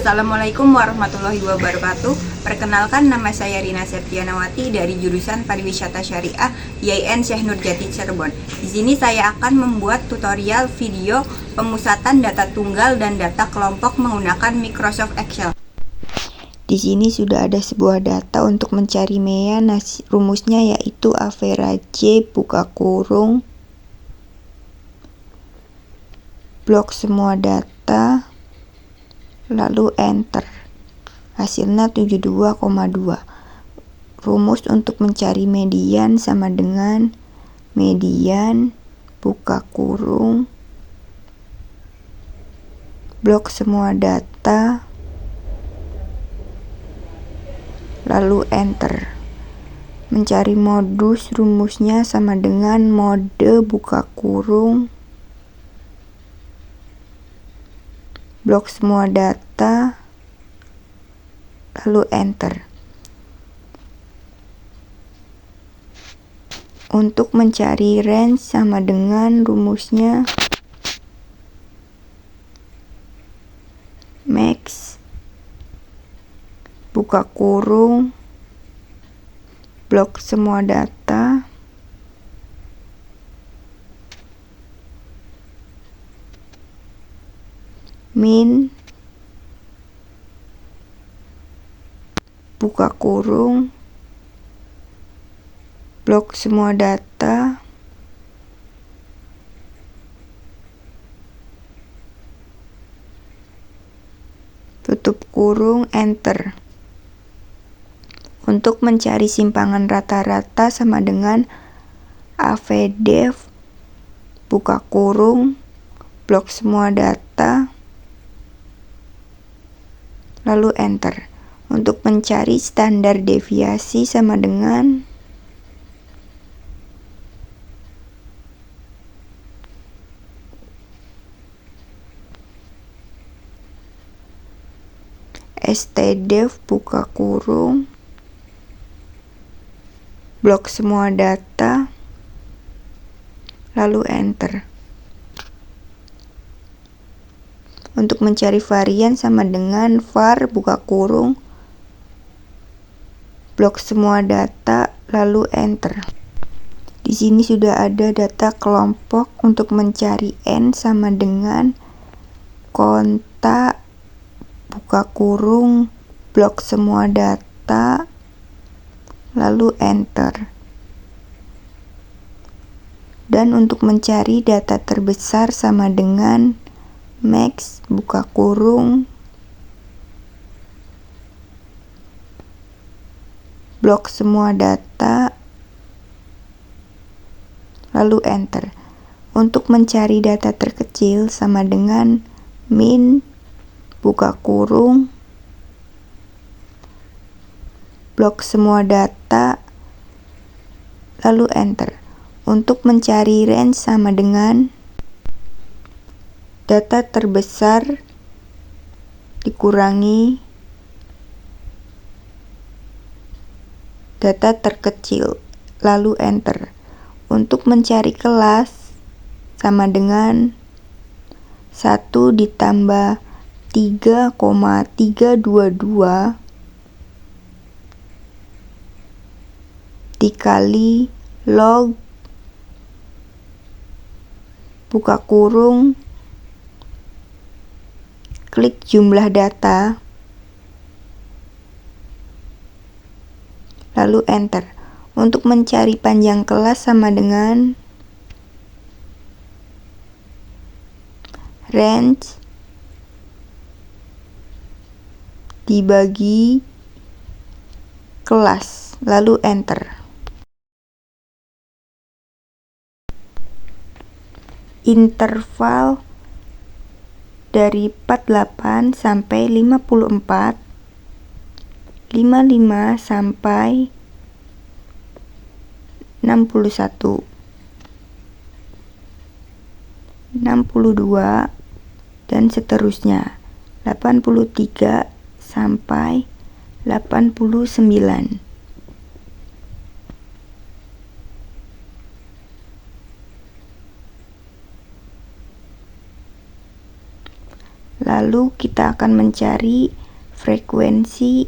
Assalamualaikum warahmatullahi wabarakatuh. Perkenalkan, nama saya Rina Septianawati dari jurusan Pariwisata Syariah IAIN Syekh Nurjati Cirebon. Di sini saya akan membuat tutorial video pemusatan data tunggal dan data kelompok menggunakan Microsoft Excel. Di sini sudah ada sebuah data untuk mencari MEA. Rumusnya yaitu average buka kurung blok semua data lalu enter. Hasilnya 72,2. Rumus untuk mencari median sama dengan median buka kurung blok semua data lalu enter. Mencari modus, rumusnya sama dengan mode buka kurung blok semua data lalu enter. Untuk mencari range sama dengan rumusnya max buka kurung blok semua data min buka kurung blok semua data tutup kurung enter. Untuk mencari simpangan rata-rata sama dengan avdev buka kurung blok semua data lalu enter. Untuk mencari standar deviasi sama dengan stdev buka kurung blok semua data lalu enter. Untuk mencari varian sama dengan var buka kurung blok semua data lalu enter. Di sini sudah ada data kelompok. Untuk mencari n sama dengan kontak buka kurung blok semua data lalu enter. Dan untuk mencari data terbesar sama dengan max buka kurung blok semua data lalu enter. Untuk mencari data terkecil sama dengan min buka kurung blok semua data lalu enter. Untuk mencari range sama dengan data terbesar dikurangi data terkecil lalu enter. Untuk mencari kelas sama dengan 1 ditambah 3,322 dikali log buka kurung klik jumlah data lalu enter. Untuk mencari panjang kelas sama dengan range dibagi kelas lalu enter. Interval dari 48 sampai 54, 55 sampai 61, 62 dan seterusnya, 83 sampai 89. Lalu kita akan mencari frekuensi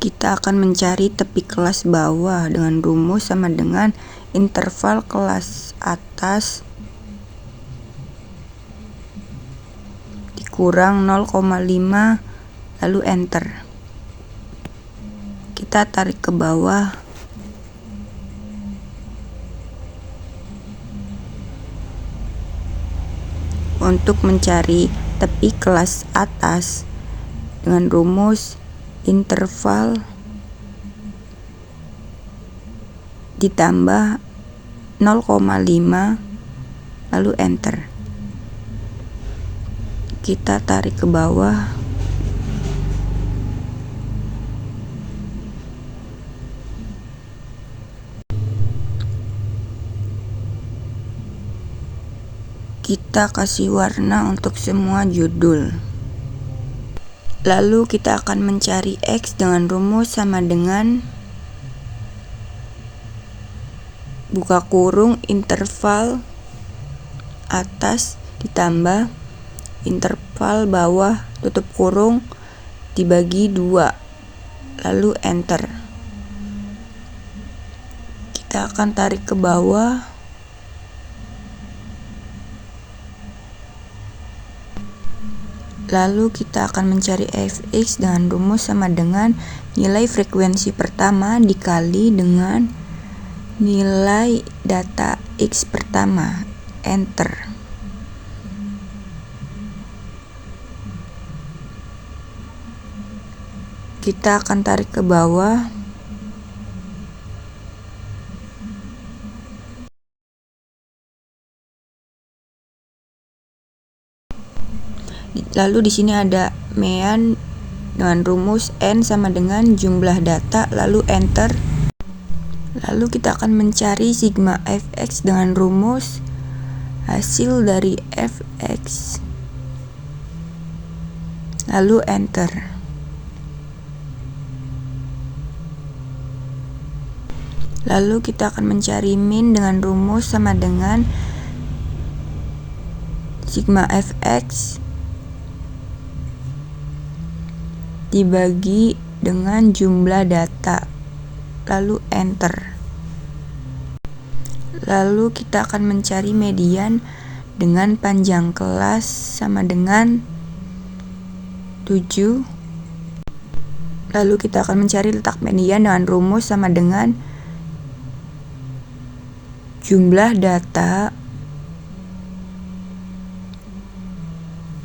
kita akan mencari tepi kelas bawah dengan rumus sama dengan interval kelas atas dikurang 0,5 lalu enter. Kita tarik ke bawah. Untuk mencari tepi kelas atas dengan rumus interval ditambah 0,5 lalu enter. Kita tarik ke bawah. Kita kasih warna untuk semua judul. Lalu kita akan mencari X dengan rumus sama dengan buka kurung interval atas ditambah interval bawah tutup kurung dibagi 2 lalu enter. Kita akan tarik ke bawah. Lalu kita akan mencari fx dengan rumus sama dengan nilai frekuensi pertama dikali dengan nilai data x pertama, enter. Kita akan tarik ke bawah. Lalu di sini ada mean dengan rumus n sama dengan jumlah data lalu enter. Lalu kita akan mencari sigma fx dengan rumus hasil dari fx lalu enter. Lalu kita akan mencari min dengan rumus sama dengan sigma fx dibagi dengan jumlah data lalu enter. Lalu kita akan mencari median dengan panjang kelas sama dengan 7. Lalu kita akan mencari letak median dengan rumus sama dengan jumlah data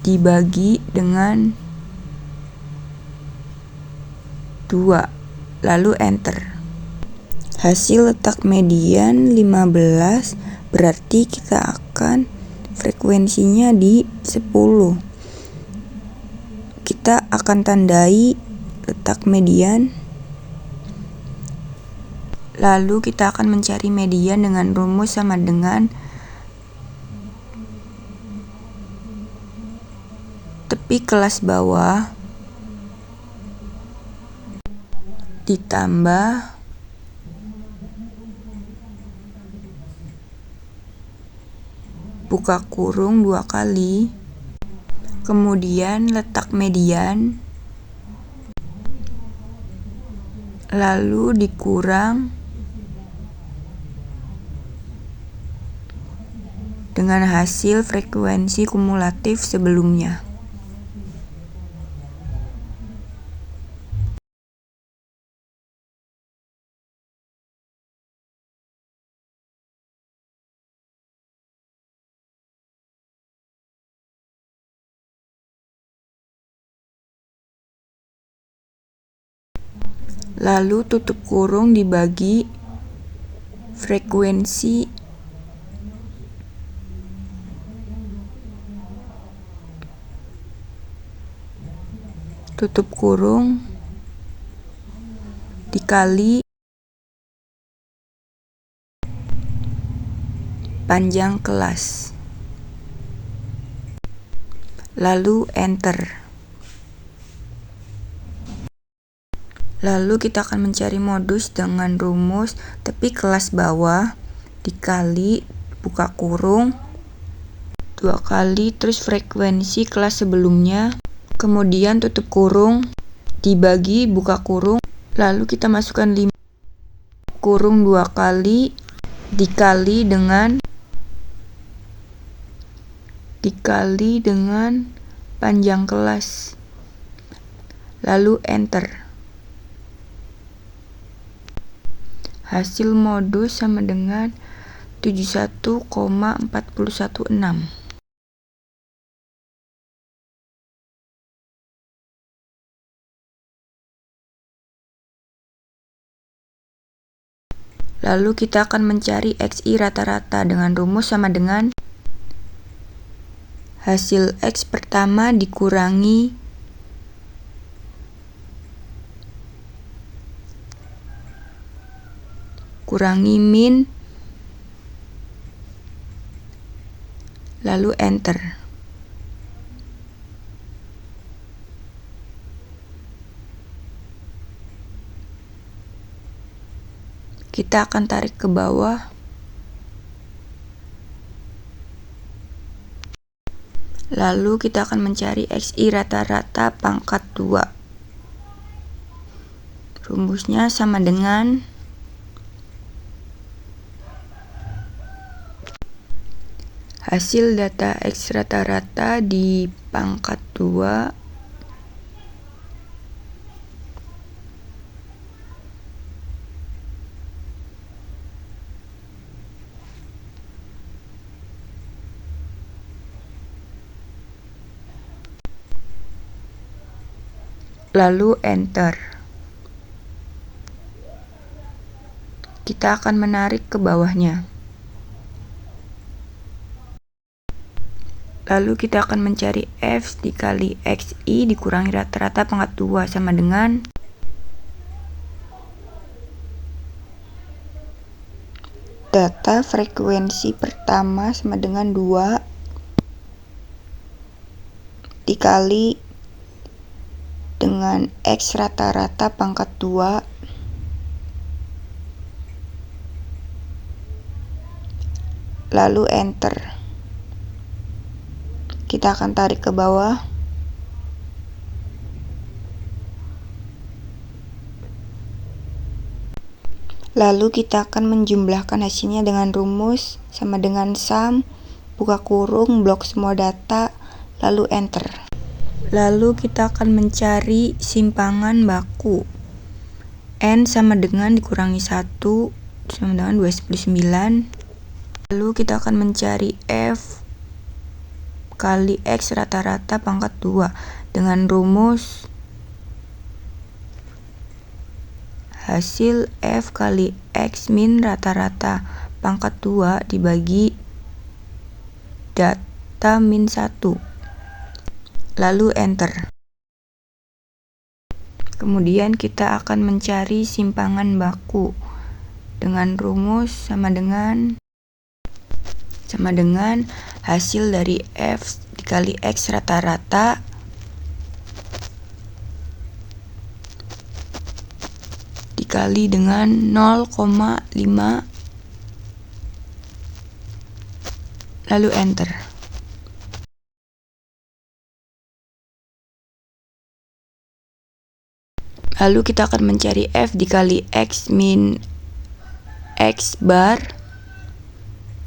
dibagi dengan 2 lalu enter. Hasil letak median 15, berarti kita akan frekuensinya di 10. Kita akan tandai letak median. Lalu kita akan mencari median dengan rumus sama dengan tepi kelas bawah ditambah buka kurung 2 kali, kemudian letak median, lalu dikurang dengan hasil frekuensi kumulatif sebelumnya. Lalu tutup kurung dibagi frekuensi tutup kurung dikali panjang kelas. lalu enter. Lalu kita akan mencari modus dengan rumus tepi kelas bawah dikali buka kurung 2 kali terus frekuensi kelas sebelumnya, kemudian tutup kurung dibagi buka kurung, lalu kita masukkan 5 kurung 2 kali dikali dengan panjang kelas, lalu enter. Hasil modus sama dengan 71,416. Lalu kita akan mencari XI rata-rata dengan rumus sama dengan hasil X pertama dikurangi min, lalu enter. Kita akan tarik ke bawah, lalu kita akan mencari XI rata-rata pangkat 2. Rumusnya sama dengan hasil data X rata-rata di pangkat 2 lalu enter. Kita akan menarik ke bawahnya. Lalu kita akan mencari F dikali XI dikurangi rata-rata pangkat 2 sama dengan data frekuensi pertama sama dengan 2 dikali dengan X rata-rata pangkat 2 lalu enter. Kita akan tarik ke bawah, lalu kita akan menjumlahkan hasilnya dengan rumus sama dengan sum buka kurung blok semua data lalu enter. Lalu kita akan mencari simpangan baku N sama dengan dikurangi 1 sama dengan 29. Lalu kita akan mencari F kali X rata-rata pangkat 2 dengan rumus hasil F kali X min rata-rata pangkat 2 dibagi data min 1 lalu enter. Kemudian kita akan mencari simpangan baku dengan rumus sama dengan hasil dari F dikali X rata-rata dikali dengan 0,5 lalu enter. Lalu kita akan mencari F dikali X min X bar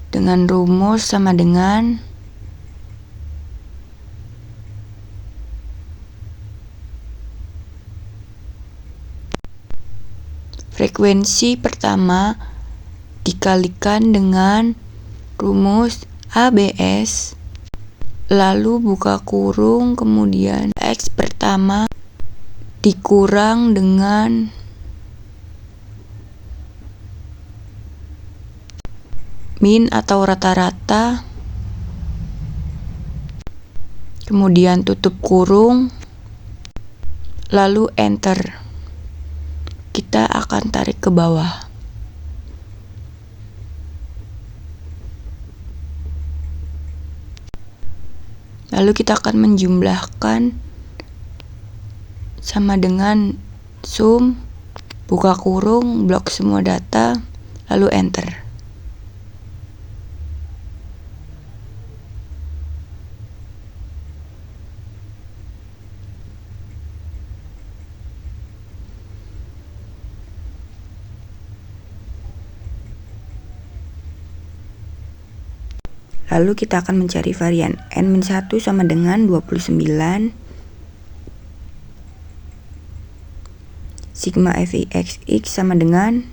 dengan rumus sama dengan frekuensi pertama dikalikan dengan rumus ABS lalu buka kurung kemudian X pertama dikurang dengan min atau rata-rata, kemudian tutup kurung, lalu enter. Kita akan tarik ke bawah. Lalu kita akan menjumlahkan sama dengan sum, buka kurung, blok semua data, lalu enter. Lalu kita akan mencari varian n-1 sama dengan 29 sigma fixx sama dengan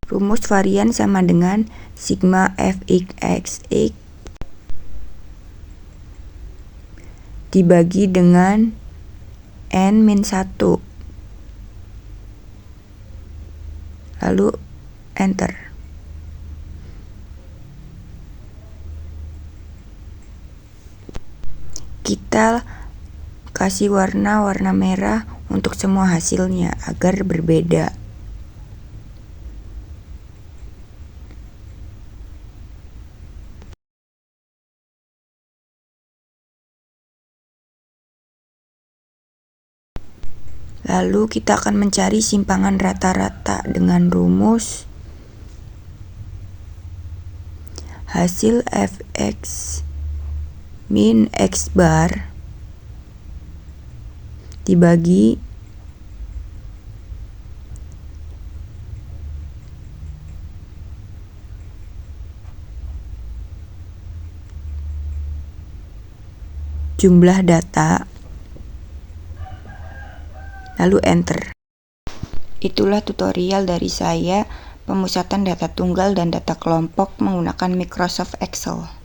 rumus varian sama dengan sigma fxx dibagi dengan n-1. Lalu enter. Kita kasih warna merah untuk semua hasilnya agar berbeda. Lalu kita akan mencari simpangan rata-rata dengan rumus hasil fx min x bar dibagi jumlah data, lalu enter. Itulah tutorial dari saya pemusatan data tunggal dan data kelompok menggunakan Microsoft Excel.